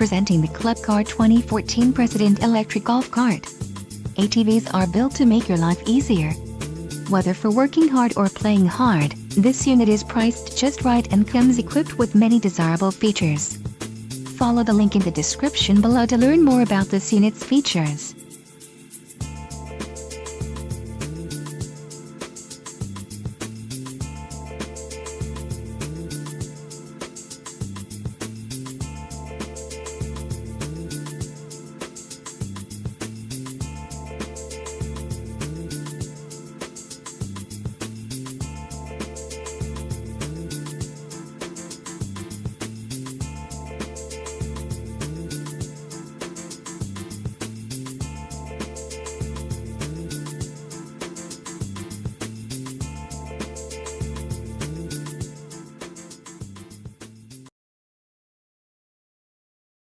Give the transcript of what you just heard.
Presenting the Club Car 2014 Precedent Electric Golf Cart. ATVs are built to make your life easier. Whether for working hard or playing hard, this unit is priced just right and comes equipped with many desirable features. Follow the link in the description below to learn more about this unit's features.